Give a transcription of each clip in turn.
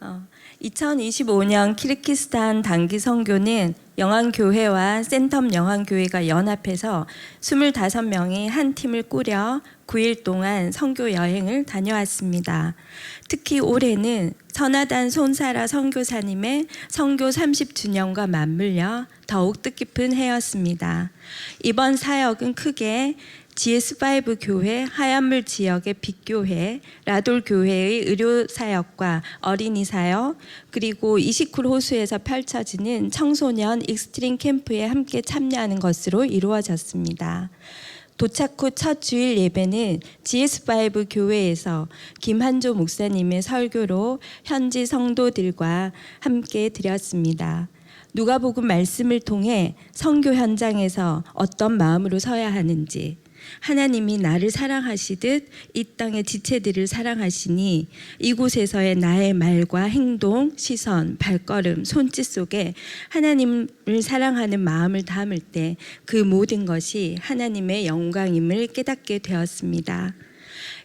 어, 2025년 키르기스탄 단기 선교는 영안교회와 센텀 영안교회가 연합해서 25명이 한 팀을 꾸려 9일 동안 선교 여행을 다녀왔습니다. 특히 올해는 선하단 손사라 선교사님의 선교 30주년과 맞물려 더욱 뜻깊은 해였습니다. 이번 사역은 크게 GS5 교회, 하얀물 지역의 빅교회, 라돌 교회의 의료 사역과 어린이 사역, 그리고 이시쿨 호수에서 펼쳐지는 청소년 익스트림 캠프에 함께 참여하는 것으로 이루어졌습니다. 도착 후 첫 주일 예배는 GS5 교회에서 김한조 목사님의 설교로 현지 성도들과 함께 드렸습니다. 누가복음 말씀을 통해 선교 현장에서 어떤 마음으로 서야 하는지, 하나님이 나를 사랑하시듯 이 땅의 지체들을 사랑하시니 이곳에서의 나의 말과 행동, 시선, 발걸음, 손짓 속에 하나님을 사랑하는 마음을 담을 때 그 모든 것이 하나님의 영광임을 깨닫게 되었습니다.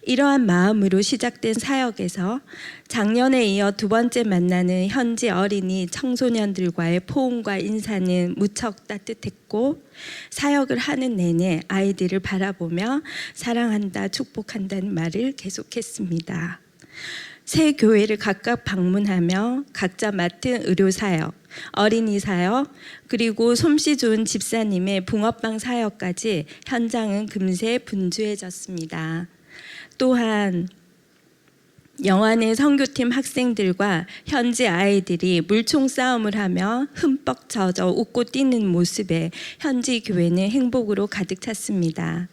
이러한 마음으로 시작된 사역에서 작년에 이어 두 번째 만나는 현지 어린이 청소년들과의 포옹과 인사는 무척 따뜻했고, 사역을 하는 내내 아이들을 바라보며 사랑한다, 축복한다는 말을 계속했습니다. 세 교회를 각각 방문하며 각자 맡은 의료 사역, 어린이 사역, 그리고 솜씨 좋은 집사님의 붕어빵 사역까지 현장은 금세 분주해졌습니다. 또한 영안의 선교팀 학생들과 현지 아이들이 물총 싸움을 하며 흠뻑 젖어 웃고 뛰는 모습에 현지 교회는 행복으로 가득 찼습니다.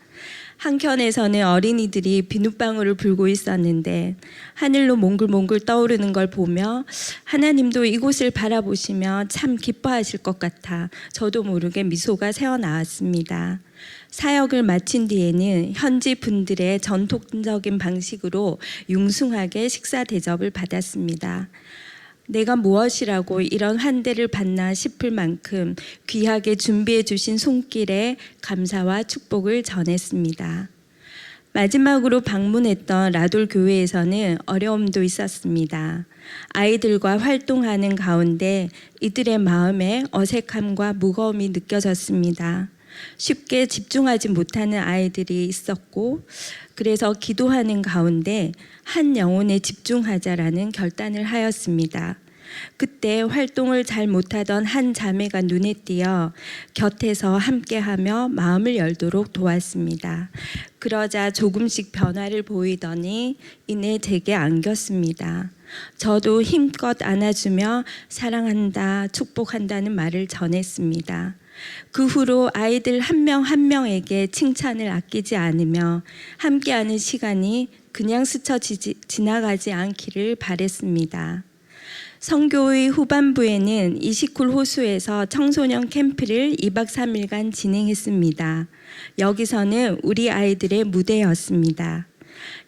한켠에서는 어린이들이 비눗방울을 불고 있었는데 하늘로 몽글몽글 떠오르는 걸 보며 하나님도 이곳을 바라보시며 참 기뻐하실 것 같아 저도 모르게 미소가 새어나왔습니다. 사역을 마친 뒤에는 현지 분들의 전통적인 방식으로 융숭하게 식사 대접을 받았습니다. 내가 무엇이라고 이런 환대를 받나 싶을 만큼 귀하게 준비해 주신 손길에 감사와 축복을 전했습니다. 마지막으로 방문했던 라돌 교회에서는 어려움도 있었습니다. 아이들과 활동하는 가운데 이들의 마음에 어색함과 무거움이 느껴졌습니다. 쉽게 집중하지 못하는 아이들이 있었고, 그래서 기도하는 가운데 한 영혼에 집중하자라는 결단을 하였습니다. 그때 활동을 잘 못하던 한 자매가 눈에 띄어 곁에서 함께하며 마음을 열도록 도왔습니다. 그러자 조금씩 변화를 보이더니 이내 제게 안겼습니다. 저도 힘껏 안아주며 사랑한다, 축복한다는 말을 전했습니다. 그 후로 아이들 한 명 한 명에게 칭찬을 아끼지 않으며 함께하는 시간이 그냥 스쳐 지나가지 않기를 바랬습니다. 선교의 후반부에는 이시쿨 호수에서 청소년 캠프를 2박 3일간 진행했습니다. 여기서는 우리 아이들의 무대였습니다.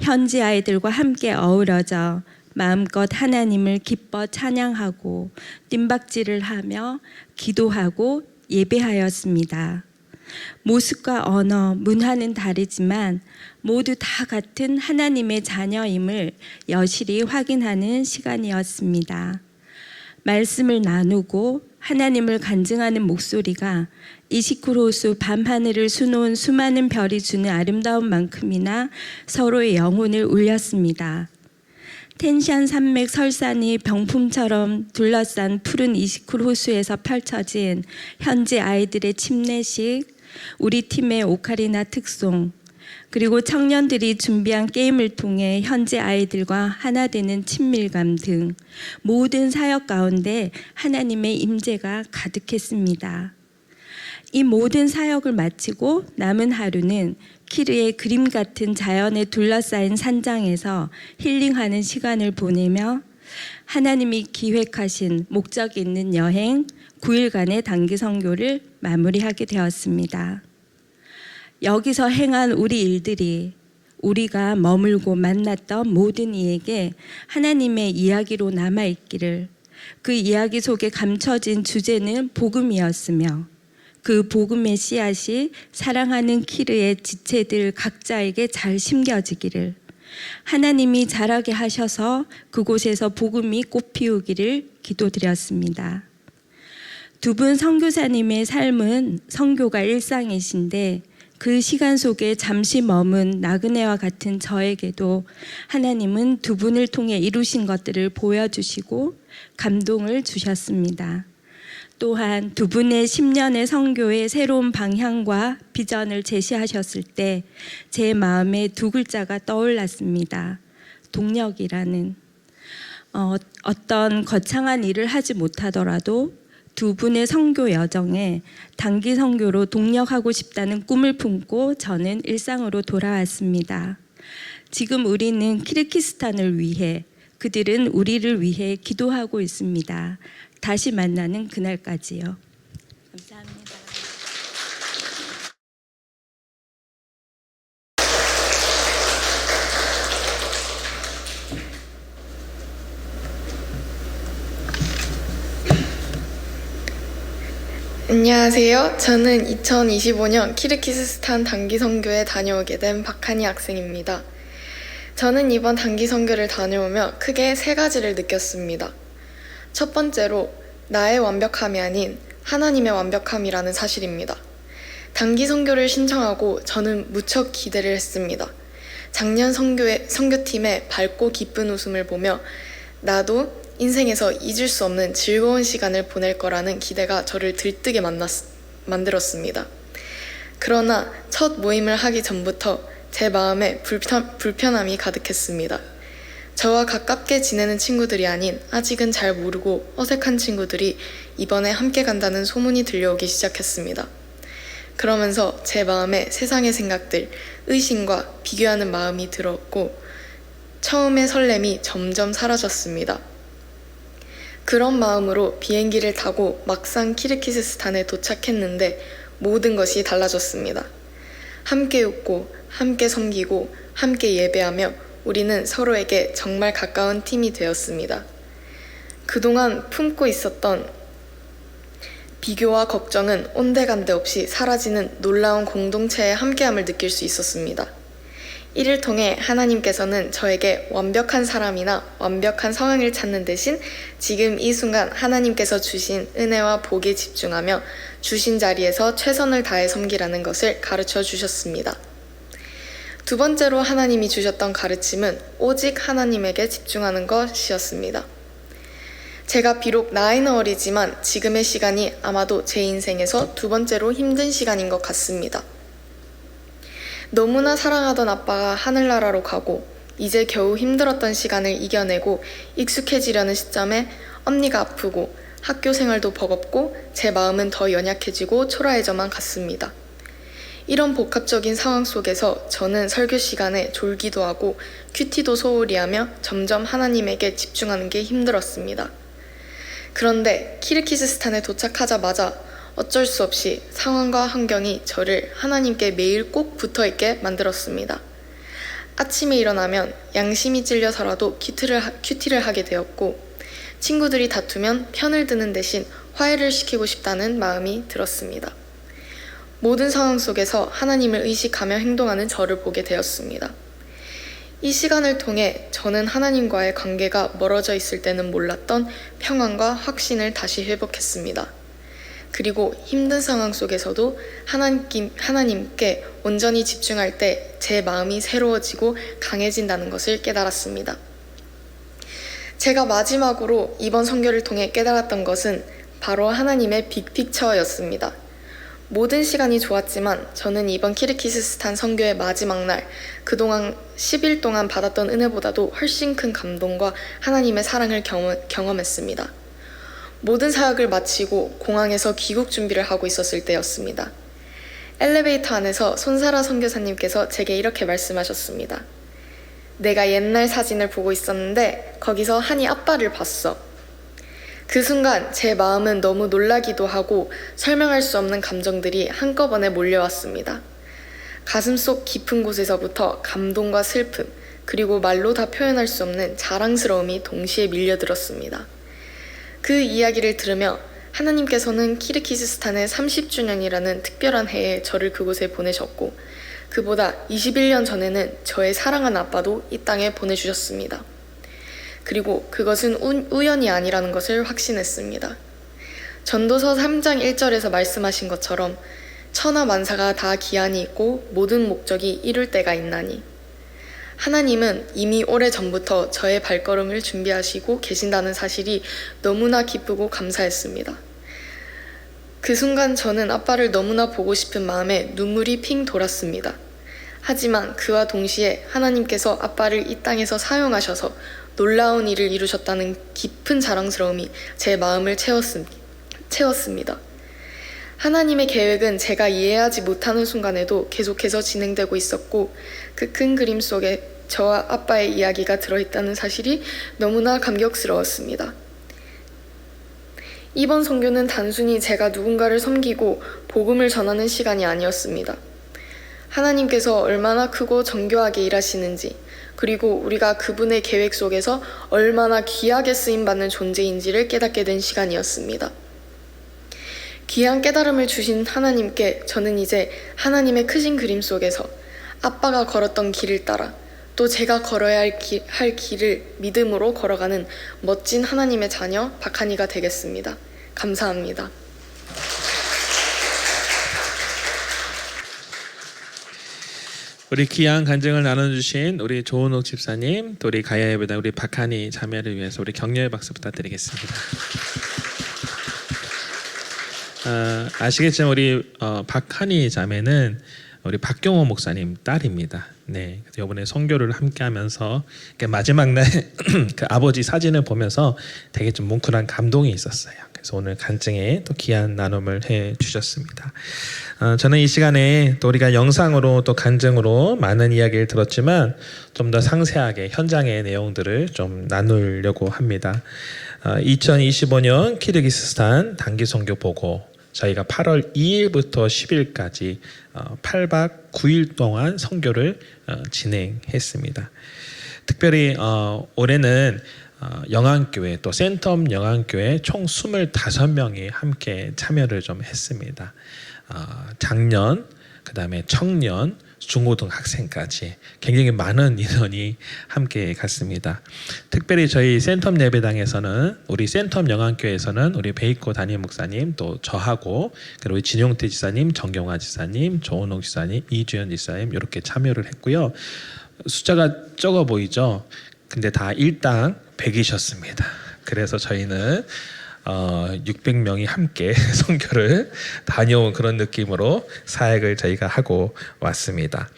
현지 아이들과 함께 어우러져 마음껏 하나님을 기뻐 찬양하고 뜀박질을 하며 기도하고 예배하였습니다. 모습과 언어, 문화는 다르지만 모두 다 같은 하나님의 자녀임을 여실히 확인하는 시간이었습니다. 말씀을 나누고 하나님을 간증하는 목소리가 이시쿨 호수 밤하늘을 수놓은 수많은 별이 주는 아름다운 만큼이나 서로의 영혼을 울렸습니다. 텐샨 산맥 설산이 병풍처럼 둘러싼 푸른 이시쿨 호수에서 펼쳐진 현지 아이들의 침례식, 우리 팀의 오카리나 특송, 그리고 청년들이 준비한 게임을 통해 현지 아이들과 하나 되는 친밀감 등 모든 사역 가운데 하나님의 임재가 가득했습니다. 이 모든 사역을 마치고 남은 하루는 키르의 그림 같은 자연에 둘러싸인 산장에서 힐링하는 시간을 보내며 하나님이 기획하신 목적이 있는 여행 9일간의 단기 선교를 마무리하게 되었습니다. 여기서 행한 우리 일들이 우리가 머물고 만났던 모든 이에게 하나님의 이야기로 남아있기를, 그 이야기 속에 감춰진 주제는 복음이었으며 그 복음의 씨앗이 사랑하는 키르의 지체들 각자에게 잘 심겨지기를, 하나님이 자라게 하셔서 그곳에서 복음이 꽃피우기를 기도드렸습니다. 두 분 선교사님의 삶은 선교가 일상이신데 그 시간 속에 잠시 머문 나그네와 같은 저에게도 하나님은 두 분을 통해 이루신 것들을 보여주시고 감동을 주셨습니다. 또한 두 분의 10년의 선교의 새로운 방향과 비전을 제시하셨을 때 제 마음에 두 글자가 떠올랐습니다. 동력이라는. 어떤 거창한 일을 하지 못하더라도 두 분의 선교 여정에 단기 선교로 동력하고 싶다는 꿈을 품고 저는 일상으로 돌아왔습니다. 지금 우리는 키르기스탄을 위해, 그들은 우리를 위해 기도하고 있습니다. 다시 만나는 그날까지요. 감사합니다. 안녕하세요. 저는 2025년 키르기스스탄 단기 선교에 다녀오게 된 박하니 학생입니다. 저는 이번 단기 선교를 다녀오며 크게 세 가지를 느꼈습니다. 첫 번째로 나의 완벽함이 아닌 하나님의 완벽함이라는 사실입니다. 단기 선교를 신청하고 저는 무척 기대를 했습니다. 작년 선교팀의 밝고 기쁜 웃음을 보며 나도 인생에서 잊을 수 없는 즐거운 시간을 보낼 거라는 기대가 저를 들뜨게 만들었습니다. 그러나 첫 모임을 하기 전부터 제 마음에 불편함이 가득했습니다. 저와 가깝게 지내는 친구들이 아닌 아직은 잘 모르고 어색한 친구들이 이번에 함께 간다는 소문이 들려오기 시작했습니다. 그러면서 제 마음에 세상의 생각들, 의심과 비교하는 마음이 들었고 처음의 설렘이 점점 사라졌습니다. 그런 마음으로 비행기를 타고 막상 키르기스스탄에 도착했는데 모든 것이 달라졌습니다. 함께 웃고 함께 섬기고 함께 예배하며 우리는 서로에게 정말 가까운 팀이 되었습니다. 그동안 품고 있었던 비교와 걱정은 온데간데 없이 사라지는 놀라운 공동체의 함께함을 느낄 수 있었습니다. 이를 통해 하나님께서는 저에게 완벽한 사람이나 완벽한 상황을 찾는 대신 지금 이 순간 하나님께서 주신 은혜와 복에 집중하며 주신 자리에서 최선을 다해 섬기라는 것을 가르쳐 주셨습니다. 두 번째로 하나님이 주셨던 가르침은 오직 하나님에게 집중하는 것이었습니다. 제가 비록 나이는 어리지만 지금의 시간이 아마도 제 인생에서 두 번째로 힘든 시간인 것 같습니다. 너무나 사랑하던 아빠가 하늘나라로 가고 이제 겨우 힘들었던 시간을 이겨내고 익숙해지려는 시점에 언니가 아프고 학교 생활도 버겁고 제 마음은 더 연약해지고 초라해져만 갔습니다. 이런 복합적인 상황 속에서 저는 설교 시간에 졸기도 하고 큐티도 소홀히 하며 점점 하나님에게 집중하는 게 힘들었습니다. 그런데 키르기스스탄에 도착하자마자 어쩔 수 없이 상황과 환경이 저를 하나님께 매일 꼭 붙어있게 만들었습니다. 아침에 일어나면 양심이 찔려서라도 큐티를 하게 되었고 친구들이 다투면 편을 드는 대신 화해를 시키고 싶다는 마음이 들었습니다. 모든 상황 속에서 하나님을 의식하며 행동하는 저를 보게 되었습니다. 이 시간을 통해 저는 하나님과의 관계가 멀어져 있을 때는 몰랐던 평안과 확신을 다시 회복했습니다. 그리고 힘든 상황 속에서도 하나님께 온전히 집중할 때 제 마음이 새로워지고 강해진다는 것을 깨달았습니다. 제가 마지막으로 이번 선교를 통해 깨달았던 것은 바로 하나님의 빅픽처였습니다. 모든 시간이 좋았지만 저는 이번 키르기스스탄 선교의 마지막 날, 그동안 10일 동안 받았던 은혜보다도 훨씬 큰 감동과 하나님의 사랑을 경험했습니다. 모든 사역을 마치고 공항에서 귀국 준비를 하고 있었을 때였습니다. 엘리베이터 안에서 손사라 선교사님께서 제게 이렇게 말씀하셨습니다. 내가 옛날 사진을 보고 있었는데 거기서 한이 아빠를 봤어. 그 순간 제 마음은 너무 놀라기도 하고 설명할 수 없는 감정들이 한꺼번에 몰려왔습니다. 가슴속 깊은 곳에서부터 감동과 슬픔, 그리고 말로 다 표현할 수 없는 자랑스러움이 동시에 밀려들었습니다. 그 이야기를 들으며 하나님께서는 키르기스스탄의 30주년이라는 특별한 해에 저를 그곳에 보내셨고 그보다 21년 전에는 저의 사랑하는 아빠도 이 땅에 보내주셨습니다. 그리고 그것은 우연이 아니라는 것을 확신했습니다. 전도서 3장 1절에서 말씀하신 것처럼 천하 만사가 다 기한이 있고 모든 목적이 이룰 때가 있나니, 하나님은 이미 오래전부터 저의 발걸음을 준비하시고 계신다는 사실이 너무나 기쁘고 감사했습니다. 그 순간 저는 아빠를 너무나 보고 싶은 마음에 눈물이 핑 돌았습니다. 하지만 그와 동시에 하나님께서 아빠를 이 땅에서 사용하셔서 놀라운 일을 이루셨다는 깊은 자랑스러움이 제 마음을 채웠습니다. 하나님의 계획은 제가 이해하지 못하는 순간에도 계속해서 진행되고 있었고, 그 큰 그림 속에 저와 아빠의 이야기가 들어있다는 사실이 너무나 감격스러웠습니다. 이번 선교는 단순히 제가 누군가를 섬기고 복음을 전하는 시간이 아니었습니다. 하나님께서 얼마나 크고 정교하게 일하시는지, 그리고 우리가 그분의 계획 속에서 얼마나 귀하게 쓰임받는 존재인지를 깨닫게 된 시간이었습니다. 귀한 깨달음을 주신 하나님께 저는 이제 하나님의 크신 그림 속에서 아빠가 걸었던 길을 따라 또 제가 걸어야 할 길을 믿음으로 걸어가는 멋진 하나님의 자녀 박한이가 되겠습니다. 감사합니다. 우리 귀한 간증을 나눠주신 우리 조은옥 집사님, 또 우리 가야예배당 우리 박한이 자매를 위해서 우리 격려의 박수 부탁드리겠습니다. 아시겠지만 우리 박한이 자매는 우리 박경호 목사님 딸입니다. 네, 이번에 선교를 함께하면서 마지막 날 그 아버지 사진을 보면서 되게 좀 뭉클한 감동이 있었어요. 그래서 오늘 간증에 또 귀한 나눔을 해 주셨습니다. 저는 이 시간에 또 우리가 영상으로 또 간증으로 많은 이야기를 들었지만 좀 더 상세하게 현장의 내용들을 좀 나누려고 합니다. 2025년 키르기스스탄 단기 선교 보고 저희가 8월 2일부터 10일까지 8박 9일 동안 선교를 진행했습니다. 특별히 올해는 영안교회 또 센텀 영안교회 총 25명이 함께 참여를 좀 했습니다. 작년, 그 다음에 청년, 중고등학생까지 굉장히 많은 인원이 함께 갔습니다. 특별히 저희 센텀 예배당에서는 우리 센텀 영안교회에서는 우리 베이코 담임 목사님, 또 저하고 그리고 진용태 지사님, 정경화 지사님, 조은옥 지사님, 이주연 지사님 이렇게 참여를 했고요. 숫자가 적어 보이죠? 근데 다 일당 100이셨습니다. 그래서 저희는 600명이 함께 선교를 다녀온 그런 느낌으로 사역을 저희가 하고 왔습니다.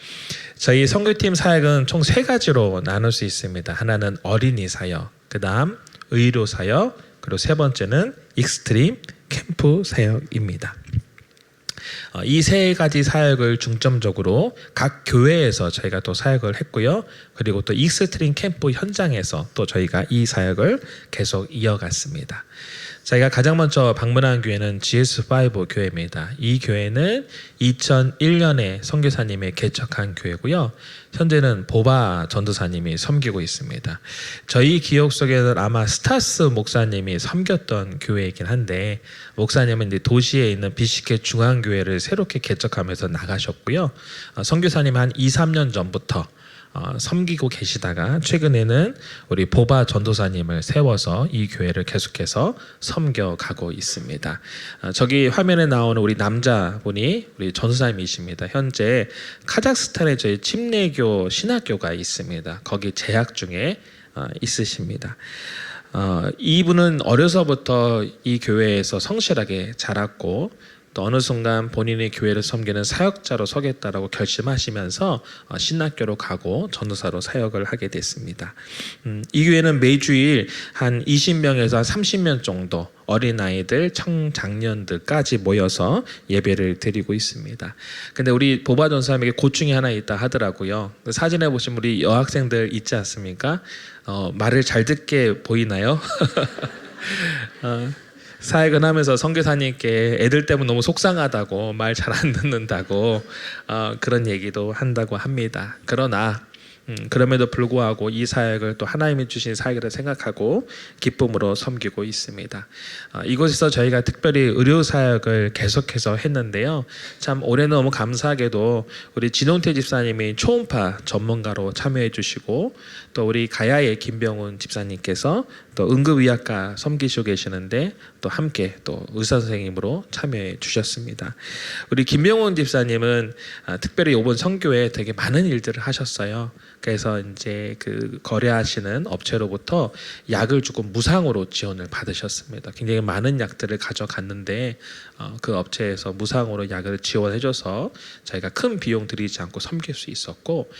저희 선교팀 사역은 총 3가지로 나눌 수 있습니다. 하나는 어린이 사역, 그 다음 의료 사역, 그리고 세 번째는 익스트림 캠프 사역입니다. 이 3가지 사역을 중점적으로 각 교회에서 저희가 또 사역을 했고요. 그리고 또 익스트림 캠프 현장에서 또 저희가 이 사역을 계속 이어갔습니다. 저희가 가장 먼저 방문한 교회는 GS5 교회입니다. 이 교회는 2001년에 선교사님이 개척한 교회고요. 현재는 보바 전도사님이 섬기고 있습니다. 저희 기억 속에는 아마 스타스 목사님이 섬겼던 교회이긴 한데, 목사님은 이제 도시에 있는 BCK 중앙교회를 새롭게 개척하면서 나가셨고요. 선교사님 한 2-3년 전부터 섬기고 계시다가 최근에는 우리 보바 전도사님을 세워서 이 교회를 계속해서 섬겨가고 있습니다. 저기 화면에 나오는 우리 남자분이 우리 전도사님이십니다. 현재 카자흐스탄에 저희 침례교 신학교가 있습니다. 거기 재학 중에 있으십니다. 이분은 어려서부터 이 교회에서 성실하게 자랐고, 또 어느 순간 본인의 교회를 섬기는 사역자로 서겠다라고 결심하시면서 신학교로 가고 전도사로 사역을 하게 됐습니다. 이 교회는 매주일 한 20명에서 30명 정도 어린아이들, 청장년들까지 모여서 예배를 드리고 있습니다. 근데 우리 보바 전사님에게 고충이 하나 있다 하더라고요. 사진에 보시면 우리 여학생들 있지 않습니까? 말을 잘 듣게 보이나요? 사역을 하면서 선교사님께 애들 때문에 너무 속상하다고, 말 잘 안 듣는다고 그런 얘기도 한다고 합니다. 그러나 그럼에도 불구하고 이 사역을 또 하나님이 주신 사역이라 생각하고 기쁨으로 섬기고 있습니다. 이곳에서 저희가 특별히 의료 사역을 계속해서 했는데요. 참 올해는 너무 감사하게도 우리 진홍태 집사님이 초음파 전문가로 참여해 주시고 또 우리 가야의 김병훈 집사님께서 또 응급의학과 섬기시고 계시는데 또 함께 또 의사 선생님으로 참여해 주셨습니다. 우리 김병훈 집사님은 특별히 이번 선교에 되게 많은 일들을 하셨어요. 그래서 이제 그 거래하시는 업체로부터 약을 조금 무상으로 지원을 받으셨습니다. 굉장히 많은 약들을 가져갔는데 그 업체에서 무상으로 약을 지원해줘서 저희가 큰 비용 들이지 않고 섬길 수 있었고,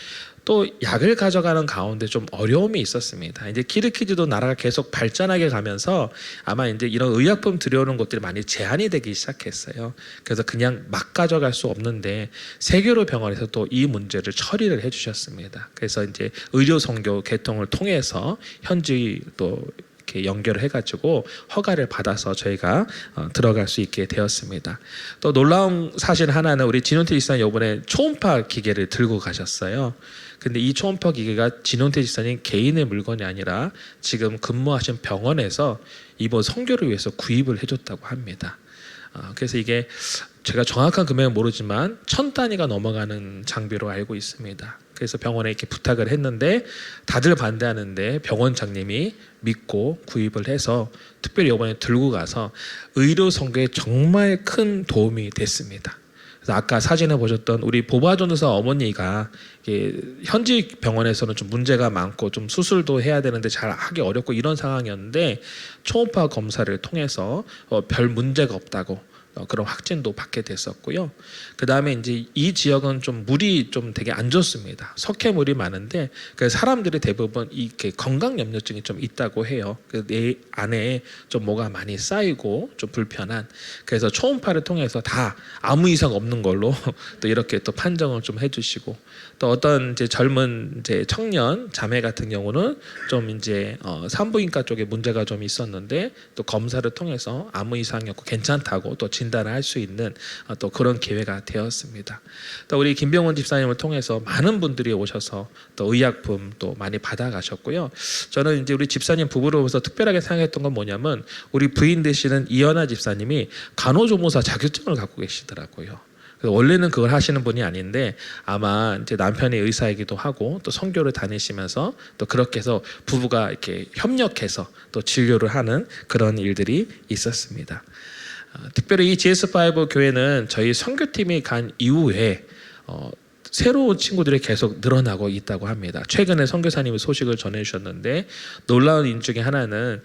또 약을 가져가는 가운데 좀 어려움이 있었습니다. 이제 키르키즈도 나라가 계속 발전하게 가면서 아마 이제 이런 의약품 들여오는 것들이 많이 제한이 되기 시작했어요. 그래서 그냥 막 가져갈 수 없는데 세계로 병원에서 또 이 문제를 처리를 해주셨습니다. 그래서 이제 의료 선교 개통을 통해서 현지 또 이렇게 연결을 해가지고 허가를 받아서 저희가 들어갈 수 있게 되었습니다. 또 놀라운 사실 하나는 우리 진원태 집사님 이번에 초음파 기계를 들고 가셨어요. 근데 이 초음파 기계가 진원태 집사님 개인의 물건이 아니라 지금 근무하신 병원에서 이번 선교를 위해서 구입을 해줬다고 합니다. 그래서 이게 제가 정확한 금액은 모르지만 1000단위가 넘어가는 장비로 알고 있습니다. 그래서 병원에 이렇게 부탁을 했는데 다들 반대하는데 병원장님이 믿고 구입을 해서 특별히 이번에 들고 가서 의료 선교에 정말 큰 도움이 됐습니다. 그래서 아까 사진에 보셨던 우리 보바존사 어머니가 현지 병원에서는 좀 문제가 많고 좀 수술도 해야 되는데 잘 하기 어렵고 이런 상황이었는데 초음파 검사를 통해서 별 문제가 없다고 그런 확진도 받게 됐었고요. 그 다음에 이제 이 지역은 좀 물이 좀 되게 안 좋습니다. 석회물이 많은데 사람들이 대부분 이렇게 건강 염려증이 좀 있다고 해요. 내 안에 좀 뭐가 많이 쌓이고 좀 불편한. 그래서 초음파를 통해서 다 아무 이상 없는 걸로 또 이렇게 또 판정을 좀 해주시고, 또 어떤 이제 젊은 이제 청년 자매 같은 경우는 좀 이제 산부인과 쪽에 문제가 좀 있었는데 또 검사를 통해서 아무 이상이 없고 괜찮다고 또 진단을 할 수 있는 또 그런 기회가 되었습니다. 또 우리 김병훈 집사님을 통해서 많은 분들이 오셔서 또 의약품 또 많이 받아가셨고요. 저는 이제 우리 집사님 부부로서 특별하게 생각했던 건 뭐냐면 우리 부인 되시는 이연아 집사님이 간호조무사 자격증을 갖고 계시더라고요. 원래는 그걸 하시는 분이 아닌데 아마 이제 남편이 의사이기도 하고 또 선교를 다니시면서 또 그렇게 해서 부부가 이렇게 협력해서 또 진료를 하는 그런 일들이 있었습니다. 특별히 이 GS5 교회는 저희 선교팀이 간 이후에 새로운 친구들이 계속 늘어나고 있다고 합니다. 최근에 선교사님이 소식을 전해주셨는데 놀라운 일 중에 하나는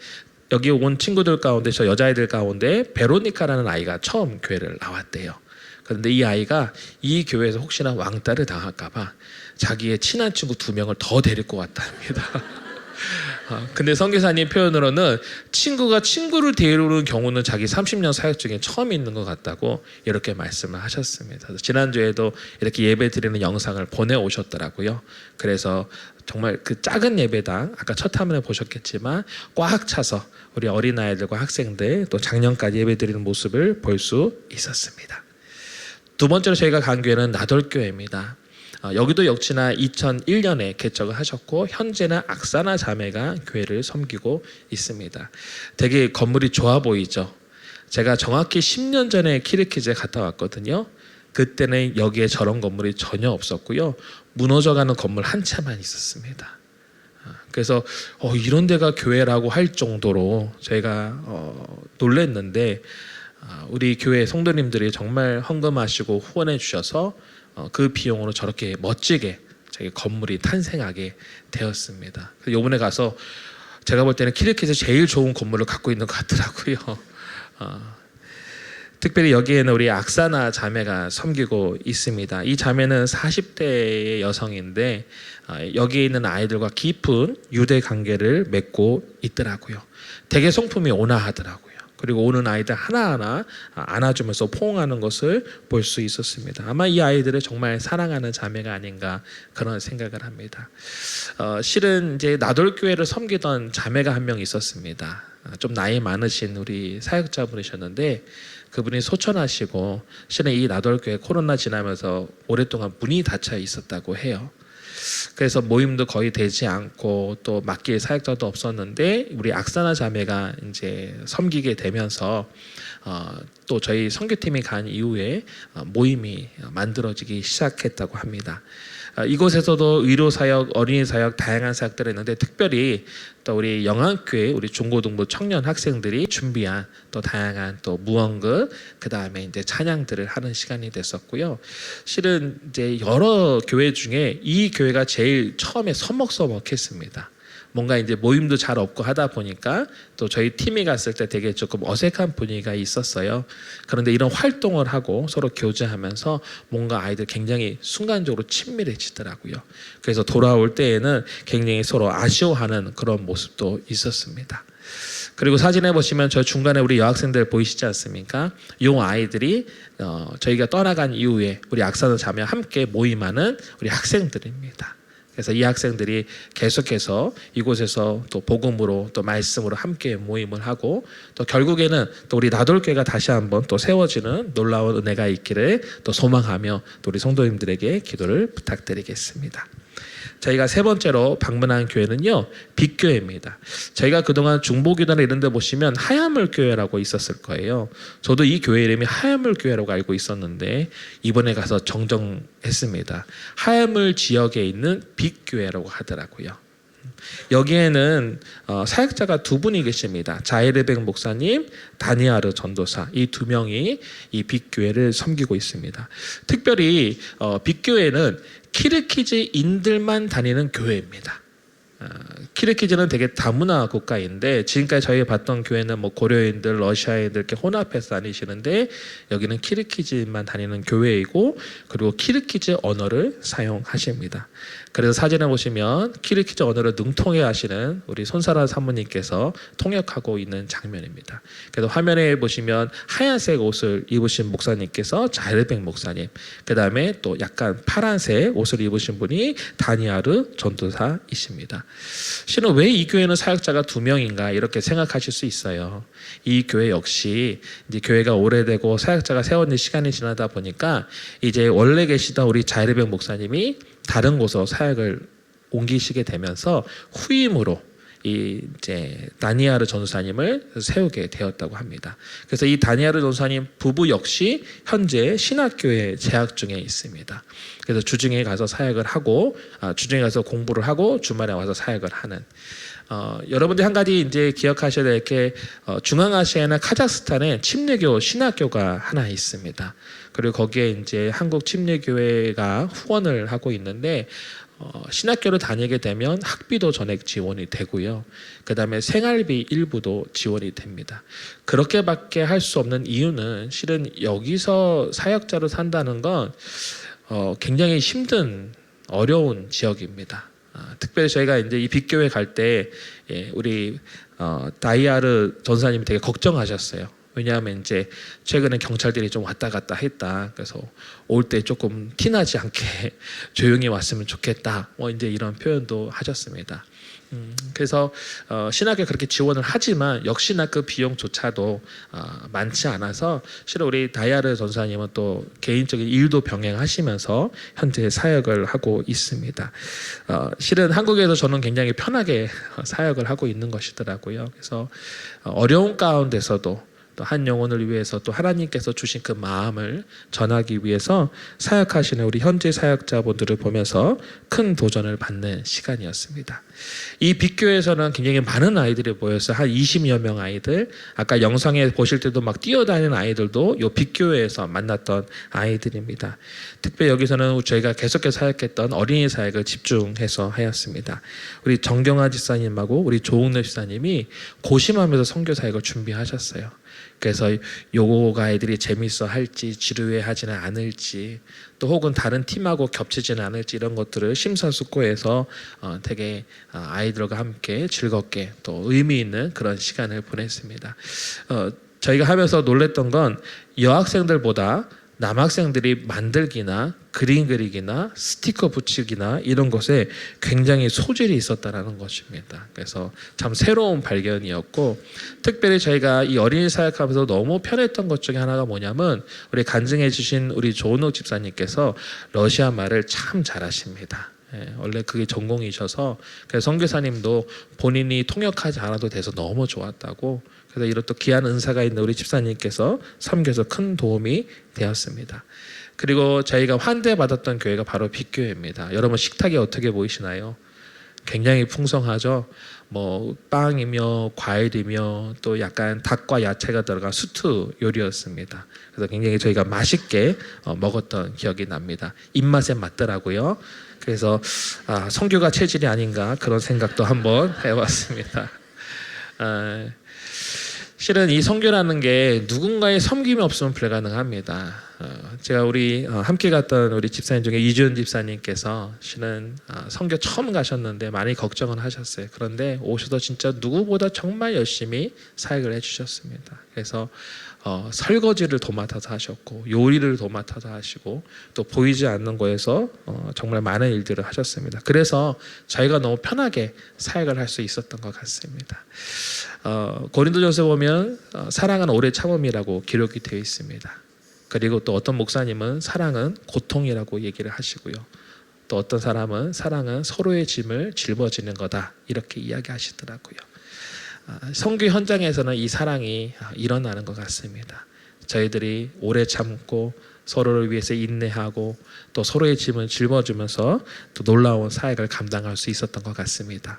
여기 온 친구들 가운데 저 여자아이들 가운데 베로니카라는 아이가 처음 교회를 나왔대요. 그런데 이 아이가 이 교회에서 혹시나 왕따를 당할까봐 자기의 친한 친구 2명을 더 데리고 왔다 합니다. 근데 선교사님 표현으로는 친구가 친구를 데려오는 경우는 자기 30년 사역 중에 처음 있는 것 같다고 이렇게 말씀을 하셨습니다. 지난주에도 이렇게 예배 드리는 영상을 보내오셨더라고요. 그래서 정말 그 작은 예배당 아까 첫 화면에 보셨겠지만 꽉 차서 우리 어린아이들과 학생들 또 작년까지 예배 드리는 모습을 볼 수 있었습니다. 두 번째로 저희가 간 교회는 나돌교회입니다. 여기도 역시나 2001년에 개척을 하셨고 현재는 악사나 자매가 교회를 섬기고 있습니다. 되게 건물이 좋아 보이죠. 제가 정확히 10년 전에 키르키즈에 갔다 왔거든요. 그때는 여기에 저런 건물이 전혀 없었고요. 무너져가는 건물 한 채만 있었습니다. 그래서 이런 데가 교회라고 할 정도로 저희가 놀랐는데 우리 교회 성도님들이 정말 헌금하시고 후원해 주셔서 그 비용으로 저렇게 멋지게 저희 건물이 탄생하게 되었습니다. 이번에 가서 제가 볼 때는 키르키에서 제일 좋은 건물을 갖고 있는 것 같더라고요. 특별히 여기에는 우리 악사나 자매가 섬기고 있습니다. 이 자매는 40대의 여성인데 여기에 있는 아이들과 깊은 유대 관계를 맺고 있더라고요. 되게 성품이 온화하더라고요. 그리고 오는 아이들 하나하나 안아주면서 포옹하는 것을 볼 수 있었습니다. 아마 이 아이들을 정말 사랑하는 자매가 아닌가 그런 생각을 합니다. 실은 이제 나돌교회를 섬기던 자매가 한 명 있었습니다. 좀 나이 많으신 우리 사역자분이셨는데 그분이 소천하시고 실은 이 나돌교회 코로나 지나면서 오랫동안 문이 닫혀 있었다고 해요. 그래서 모임도 거의 되지 않고 또 맡길 사역자도 없었는데 우리 악사나 자매가 이제 섬기게 되면서 또 저희 선교팀이 간 이후에 모임이 만들어지기 시작했다고 합니다. 이곳에서도 의료 사역, 어린이 사역, 다양한 사역들이 있는데 특별히 또 우리 영안교회 우리 중고등부 청년 학생들이 준비한 또 다양한 또 무언급 그 다음에 이제 찬양들을 하는 시간이 됐었고요. 실은 이제 여러 교회 중에 이 교회가 제일 처음에 서먹서먹했습니다. 뭔가 이제 모임도 잘 없고 하다 보니까 또 저희 팀이 갔을 때 되게 조금 어색한 분위기가 있었어요. 그런데 이런 활동을 하고 서로 교제하면서 뭔가 아이들 굉장히 순간적으로 친밀해지더라고요. 그래서 돌아올 때에는 굉장히 서로 아쉬워하는 그런 모습도 있었습니다. 그리고 사진에 보시면 저 중간에 우리 여학생들 보이시지 않습니까? 이 아이들이 저희가 떠나간 이후에 우리 악사나 자매와 함께 모임하는 우리 학생들입니다. 그래서 이 학생들이 계속해서 이곳에서 또 복음으로 또 말씀으로 함께 모임을 하고 또 결국에는 또 우리 나돌교회가 다시 한번 또 세워지는 놀라운 은혜가 있기를 또 소망하며 또 우리 성도님들에게 기도를 부탁드리겠습니다. 저희가 세 번째로 방문한 교회는요, 빛교회입니다. 저희가 그동안 중보기도나 이런 데 보시면 하야물 교회라고 있었을 거예요. 저도 이 교회 이름이 하야물 교회라고 알고 있었는데 이번에 가서 정정했습니다. 하야물 지역에 있는 빛교회라고 하더라고요. 여기에는 사역자가 두 분이 계십니다. 자이르백 목사님, 다니아르 전도사, 이 두 명이 이 빛교회를 섬기고 있습니다. 특별히 빛교회는 키르키즈인들만 다니는 교회입니다. 키르키즈는 되게 다문화 국가인데 지금까지 저희가 봤던 교회는 뭐 고려인들, 러시아인들 이렇게 혼합해서 다니시는데 여기는 키르키즈만 다니는 교회이고 그리고 키르키즈 언어를 사용하십니다. 그래서 사진을 보시면 키르키즈 언어를 능통해 하시는 우리 손사라 사모님께서 통역하고 있는 장면입니다. 그래서 화면에 보시면 하얀색 옷을 입으신 목사님께서 자이르백 목사님, 그 다음에 또 약간 파란색 옷을 입으신 분이 다니아르 전도사이십니다. 실은 왜 이 교회는 사역자가 2명인가 이렇게 생각하실 수 있어요. 이 교회 역시 이제 교회가 오래되고 사역자가 세워진 시간이 지나다 보니까 이제 원래 계시던 우리 자이르백 목사님이 다른 곳으로 사역을 옮기시게 되면서 후임으로 이제 다니아르 전도사님을 세우게 되었다고 합니다. 그래서 이 다니아르 전도사님 부부 역시 현재 신학교에 재학 중에 있습니다. 그래서 주중에 가서 사역을 하고 주중에 가서 공부를 하고 주말에 와서 사역을 하는. 여러분들 한 가지 이제 기억하셔야 될 게 중앙아시아나 카자흐스탄에 침례교 신학교가 하나 있습니다. 그리고 거기에 이제 한국 침례교회가 후원을 하고 있는데 신학교를 다니게 되면 학비도 전액 지원이 되고요. 그 다음에 생활비 일부도 지원이 됩니다. 그렇게밖에 할 수 없는 이유는 실은 여기서 사역자로 산다는 건 굉장히 힘든 어려운 지역입니다. 특별히 저희가 이제 이 빛교회 갈 때 우리 다이아르 전사님이 되게 걱정하셨어요. 왜냐하면 이제 최근에 경찰들이 좀 왔다 갔다 했다. 그래서 올 때 조금 티나지 않게 조용히 왔으면 좋겠다. 이제 이런 표현도 하셨습니다. 그래서 신학에 그렇게 지원을 하지만 역시나 그 비용조차도 많지 않아서 실은 우리 다이아르 전사님은 또 개인적인 일도 병행하시면서 현재 사역을 하고 있습니다. 실은 한국에서 저는 굉장히 편하게 사역을 하고 있는 것이더라고요. 그래서 어려운 가운데서도 또 한 영혼을 위해서 또 하나님께서 주신 그 마음을 전하기 위해서 사역하시는 우리 현재 사역자분들을 보면서 큰 도전을 받는 시간이었습니다. 이 빛교회에서는 굉장히 많은 아이들이 모여서 한 20여 명 아이들, 아까 영상에 보실 때도 막 뛰어다니는 아이들도 이 빛교회에서 만났던 아이들입니다. 특별히 여기서는 저희가 계속해서 사역했던 어린이 사역을 집중해서 하였습니다. 우리 정경아 집사님하고 우리 조웅래 집사님이 고심하면서 선교 사역을 준비하셨어요. 그래서 요가 아이들이 재밌어 할지 지루해하지는 않을지 또 혹은 다른 팀하고 겹치지는 않을지 이런 것들을 심사숙고해서 되게 아이들과 함께 즐겁게 또 의미 있는 그런 시간을 보냈습니다. 저희가 하면서 놀랬던 건 여학생들보다 남학생들이 만들기나 그림 그리기나 스티커 붙이기나 이런 것에 굉장히 소질이 있었다는 것입니다. 그래서 참 새로운 발견이었고 특별히 저희가 이 어린이 사역하면서 너무 편했던 것 중에 하나가 뭐냐면 우리 간증해 주신 우리 조은옥 집사님께서 러시아 말을 참 잘하십니다. 원래 그게 전공이셔서 그래서 선교사님도 본인이 통역하지 않아도 돼서 너무 좋았다고. 그래서 이런 또 귀한 은사가 있는 우리 집사님께서 섬겨서 큰 도움이 되었습니다. 그리고 저희가 환대받았던 교회가 바로 빛교회입니다. 여러분 식탁이 어떻게 보이시나요? 굉장히 풍성하죠. 뭐 빵이며 과일이며 또 약간 닭과 야채가 들어간 수트 요리였습니다. 그래서 굉장히 저희가 맛있게 먹었던 기억이 납니다. 입맛에 맞더라고요. 그래서 선교가 체질이 아닌가 그런 생각도 한번 해봤습니다. 실은 이 선교라는 게 누군가의 섬김이 없으면 불가능합니다. 제가 우리 함께 갔던 우리 집사님 중에 이주연 집사님께서 실은 선교 처음 가셨는데 많이 걱정을 하셨어요. 그런데 오셔서 진짜 누구보다 정말 열심히 사역을 해주셨습니다. 그래서 설거지를 도맡아서 하셨고 요리를 도맡아서 하시고 또 보이지 않는 곳에서 정말 많은 일들을 하셨습니다. 그래서 저희가 너무 편하게 사역을 할 수 있었던 것 같습니다. 고린도전서 보면 사랑은 오래 참음이라고 기록이 되어 있습니다. 그리고 또 어떤 목사님은 사랑은 고통이라고 얘기를 하시고요. 또 어떤 사람은 사랑은 서로의 짐을 짊어지는 거다 이렇게 이야기하시더라고요. 선교 현장에서는 이 사랑이 일어나는 것 같습니다. 저희들이 오래 참고 서로를 위해서 인내하고 또 서로의 짐을 짊어지면서 또 놀라운 사역을 감당할 수 있었던 것 같습니다.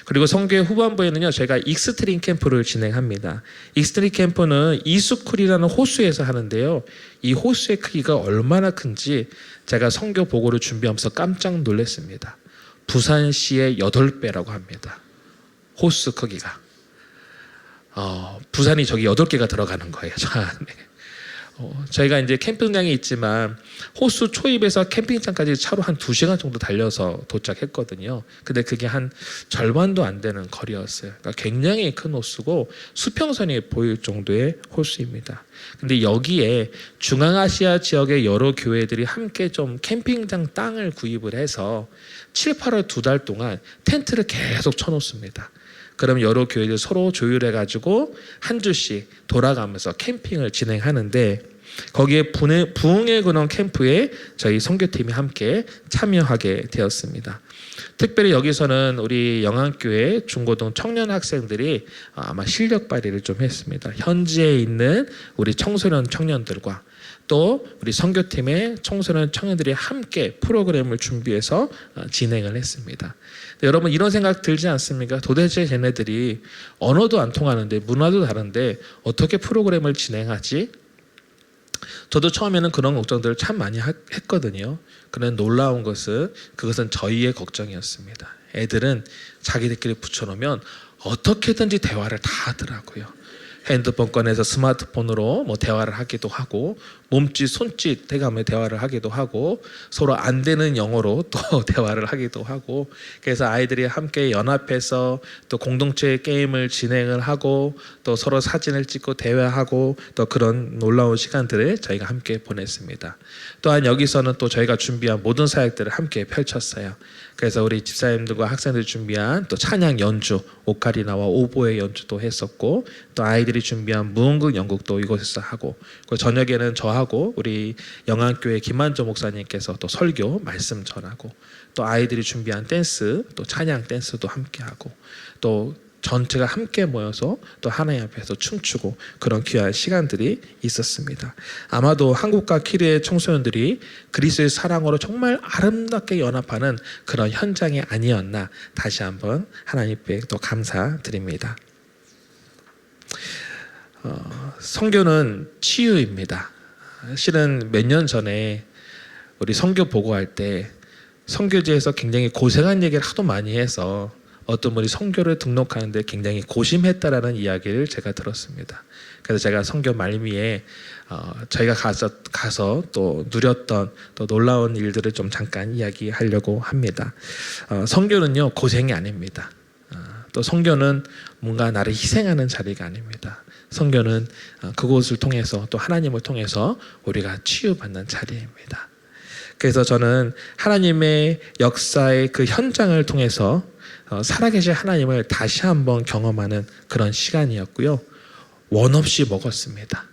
그리고 선교의 후반부에는요, 저희가 익스트림 캠프를 진행합니다. 익스트림 캠프는 이수쿨이라는 호수에서 하는데요, 이 호수의 크기가 얼마나 큰지 제가 선교 보고를 준비하면서 깜짝 놀랐습니다. 부산시의 8배라고 합니다. 호수 크기가. 부산이 저기 8개가 들어가는 거예요, 저 안에. 저희가 이제 캠핑장이 있지만 호수 초입에서 캠핑장까지 차로 한 2시간 정도 달려서 도착했거든요. 근데 그게 한 절반도 안 되는 거리였어요. 그러니까 굉장히 큰 호수고 수평선이 보일 정도의 호수입니다. 근데 여기에 중앙아시아 지역의 여러 교회들이 함께 좀 캠핑장 땅을 구입을 해서 7, 8월 2달 동안 텐트를 계속 쳐놓습니다. 그럼 여러 교회들 서로 조율해가지고 한 주씩 돌아가면서 캠핑을 진행하는데 거기에 부흥의 근원 캠프에 저희 선교팀이 함께 참여하게 되었습니다. 특별히 여기서는 우리 영안교회 중고등 청년 학생들이 아마 실력 발휘를 좀 했습니다. 현지에 있는 우리 청소년 청년들과 또 우리 선교팀의 청소년 청년들이 함께 프로그램을 준비해서 진행을 했습니다. 여러분 이런 생각 들지 않습니까? 도대체 쟤네들이 언어도 안 통하는데 문화도 다른데 어떻게 프로그램을 진행하지? 저도 처음에는 그런 걱정들을 참 많이 했거든요. 그런데 놀라운 것은 그것은 저희의 걱정이었습니다. 애들은 자기들끼리 붙여놓으면 어떻게든지 대화를 다 하더라고요. 핸드폰 꺼내서 스마트폰으로 뭐 대화를 하기도 하고 몸짓 손짓 대가며 대화를 하기도 하고 서로 안 되는 영어로 또 대화를 하기도 하고 그래서 아이들이 함께 연합해서 또 공동체 게임을 진행을 하고 또 서로 사진을 찍고 대화하고 또 그런 놀라운 시간들을 저희가 함께 보냈습니다. 또한 여기서는 또 저희가 준비한 모든 사역들을 함께 펼쳤어요. 그래서 우리 집사님들과 학생들이 준비한 또 찬양 연주, 오카리나와 오보의 연주도 했었고 또 아이들이 준비한 무음극 연극도 이곳에서 하고 그 저녁에는 저하고 우리 영안교회 김만조 목사님께서 또 설교 말씀 전하고 또 아이들이 준비한 댄스 또 찬양 댄스도 함께 하고 또 전체가 함께 모여서 또 하나님 앞에서 춤추고 그런 귀한 시간들이 있었습니다. 아마도 한국과 키르의 청소년들이 그리스도의 사랑으로 정말 아름답게 연합하는 그런 현장이 아니었나 다시 한번 하나님께 또 감사드립니다. 선교는 치유입니다. 실은 몇 년 전에 우리 선교 보고할 때 선교지에서 굉장히 고생한 얘기를 하도 많이 해서 어떤 분이 선교를 등록하는데 굉장히 고심했다라는 이야기를 제가 들었습니다. 그래서 제가 선교 말미에 저희가 가서 또 누렸던 또 놀라운 일들을 좀 잠깐 이야기하려고 합니다. 선교는요 고생이 아닙니다. 또 선교는 뭔가 나를 희생하는 자리가 아닙니다. 선교는 그곳을 통해서 또 하나님을 통해서 우리가 치유받는 자리입니다. 그래서 저는 하나님의 역사의 그 현장을 통해서 살아계신 하나님을 다시 한번 경험하는 그런 시간이었고요. 원 없이 먹었습니다.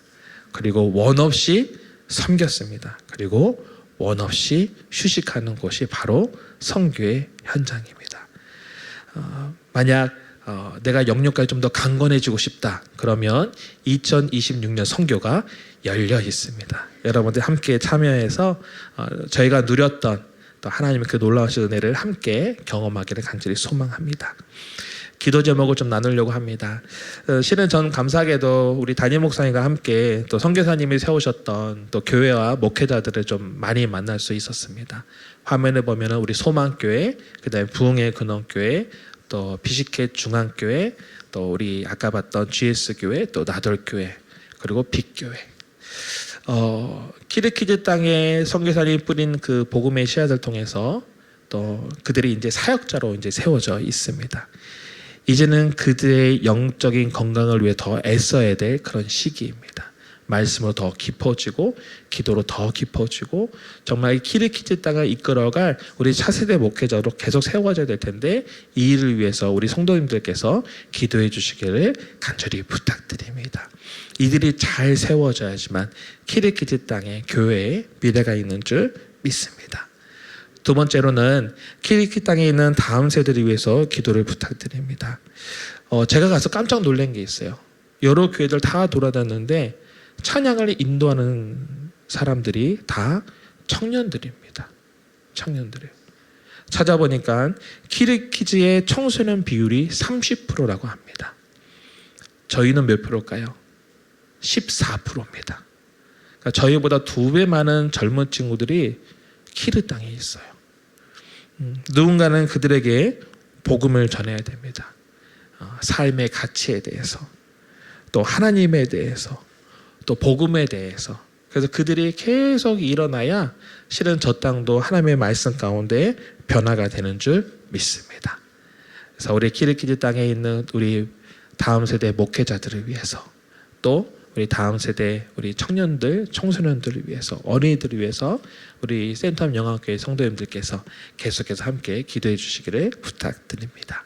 그리고 원 없이 섬겼습니다. 그리고 원 없이 휴식하는 곳이 바로 선교의 현장입니다. 만약 내가 영역까지 좀 더 강건해지고 싶다 그러면 2026년 선교가 열려 있습니다. 여러분들 함께 참여해서 저희가 누렸던 또 하나님의 그 놀라우신 은혜를 함께 경험하기를 간절히 소망합니다. 기도 제목을 좀 나누려고 합니다. 실은 전 감사하게도 우리 담임 목사님과 함께 또 선교사님이 세우셨던 또 교회와 목회자들을 좀 많이 만날 수 있었습니다. 화면에 보면은 우리 소망교회, 그다음에 부흥의 근원교회, 또 비식회 중앙교회, 또 우리 아까 봤던 GS교회, 또 나돌교회, 그리고 빛교회. 키르키즈 땅에 선교사님이 뿌린 그 복음의 씨앗을 통해서 또 그들이 이제 사역자로 이제 세워져 있습니다. 이제는 그들의 영적인 건강을 위해 더 애써야 될 그런 시기입니다. 말씀으로 더 깊어지고 기도로 더 깊어지고 정말 이 키르키즈 땅을 이끌어갈 우리 차세대 목회자로 계속 세워져야 될 텐데 이 일을 위해서 우리 성도님들께서 기도해 주시기를 간절히 부탁드립니다. 이들이 잘 세워져야지만 키르키즈 땅에 교회에 미래가 있는 줄 믿습니다. 두 번째로는 키르키즈 땅에 있는 다음 세대를 위해서 기도를 부탁드립니다. 제가 가서 깜짝 놀란 게 있어요. 여러 교회들 다 돌아다녔는데 찬양을 인도하는 사람들이 다 청년들입니다. 청년들이에요. 찾아보니까 키르키즈의 청소년 비율이 30%라고 합니다. 저희는 몇 프로일까요? 14%입니다. 그러니까 저희보다 2배 많은 젊은 친구들이 키르 땅에 있어요. 누군가는 그들에게 복음을 전해야 됩니다. 삶의 가치에 대해서, 또 하나님에 대해서, 또 복음에 대해서. 그래서 그들이 계속 일어나야 실은 저 땅도 하나님의 말씀 가운데 변화가 되는 줄 믿습니다. 그래서 우리 키르키즈 땅에 있는 우리 다음 세대 목회자들을 위해서, 또 우리 다음 세대 우리 청년들, 청소년들을 위해서, 어린이들을 위해서 우리 센텀 영화교회 성도님들께서 계속해서 함께 기도해 주시기를 부탁드립니다.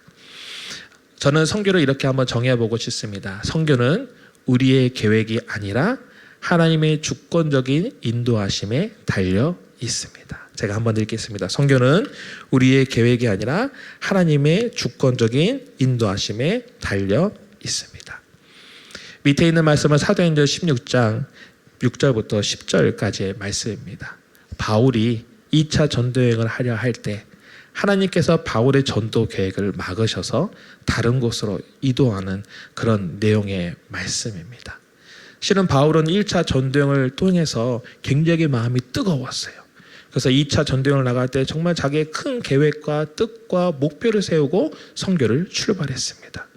저는 선교를 이렇게 한번 정해보고 싶습니다. 선교는 우리의 계획이 아니라 하나님의 주권적인 인도하심에 달려 있습니다. 제가 한번 읽겠습니다. 선교는 우리의 계획이 아니라 하나님의 주권적인 인도하심에 달려 있습니다. 밑에 있는 말씀은 사도행전 16장 6절부터 10절까지의 말씀입니다. 바울이 2차 전도여행을 하려 할 때 하나님께서 바울의 전도 계획을 막으셔서 다른 곳으로 이동하는 그런 내용의 말씀입니다. 실은 바울은 1차 전도여행을 통해서 굉장히 마음이 뜨거웠어요. 그래서 2차 전도여행을 나갈 때 정말 자기의 큰 계획과 뜻과 목표를 세우고 선교를 출발했습니다.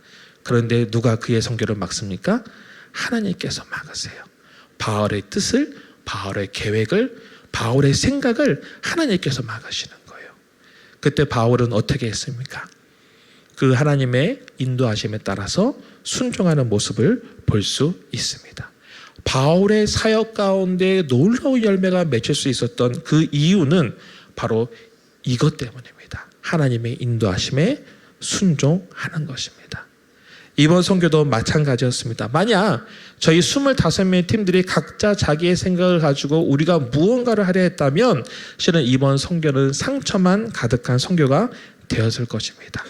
그런데 누가 그의 선교를 막습니까? 하나님께서 막으세요. 바울의 뜻을, 바울의 계획을, 바울의 생각을 하나님께서 막으시는 거예요. 그때 바울은 어떻게 했습니까? 그 하나님의 인도하심에 따라서 순종하는 모습을 볼 수 있습니다. 바울의 사역 가운데 놀라운 열매가 맺힐 수 있었던 그 이유는 바로 이것 때문입니다. 하나님의 인도하심에 순종하는 것입니다. 이번 선교도 마찬가지였습니다. 만약 저희 25명의 팀들이 각자 자기의 생각을 가지고 우리가 무언가를 하려 했다면 실은 이번 선교는 상처만 가득한 선교가 되었을 것입니다.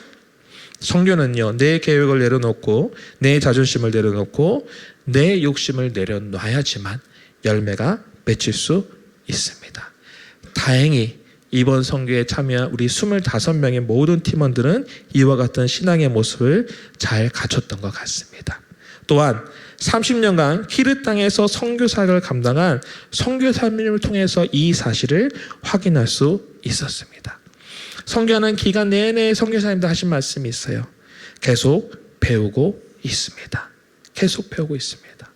선교는요, 내 계획을 내려놓고 내 자존심을 내려놓고 내 욕심을 내려놔야지만 열매가 맺힐 수 있습니다. 다행히 이번 선교에 참여한 우리 25명의 모든 팀원들은 이와 같은 신앙의 모습을 잘 갖췄던 것 같습니다. 또한 30년간 키르 땅에서 선교사를 감당한 선교사님을 통해서 이 사실을 확인할 수 있었습니다. 선교하는 기간 내내 선교사님들 하신 말씀이 있어요. 계속 배우고 있습니다. 계속 배우고 있습니다.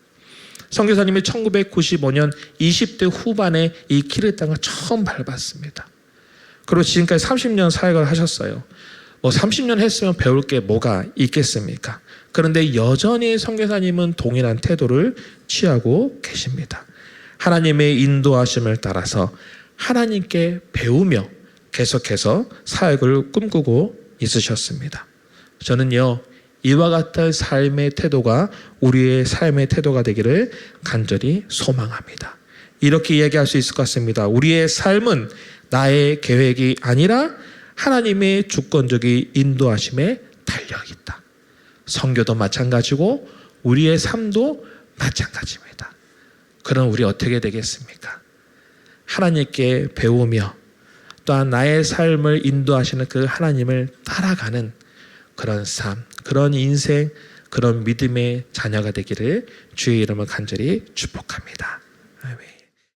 선교사님이 1995년 20대 후반에 이 키르 땅을 처음 밟았습니다. 그리고 지금까지 30년 사역을 하셨어요. 30년 했으면 배울 게 뭐가 있겠습니까? 그런데 여전히 선교사님은 동일한 태도를 취하고 계십니다. 하나님의 인도하심을 따라서 하나님께 배우며 계속해서 사역을 꿈꾸고 있으셨습니다. 저는요, 이와 같은 삶의 태도가 우리의 삶의 태도가 되기를 간절히 소망합니다. 이렇게 이야기할 수 있을 것 같습니다. 우리의 삶은 나의 계획이 아니라 하나님의 주권적인 인도하심에 달려있다. 선교도 마찬가지고 우리의 삶도 마찬가지입니다. 그럼 우리 어떻게 되겠습니까? 하나님께 배우며 또한 나의 삶을 인도하시는 그 하나님을 따라가는 그런 삶, 그런 인생, 그런 믿음의 자녀가 되기를 주의 이름으로 간절히 축복합니다. 아멘.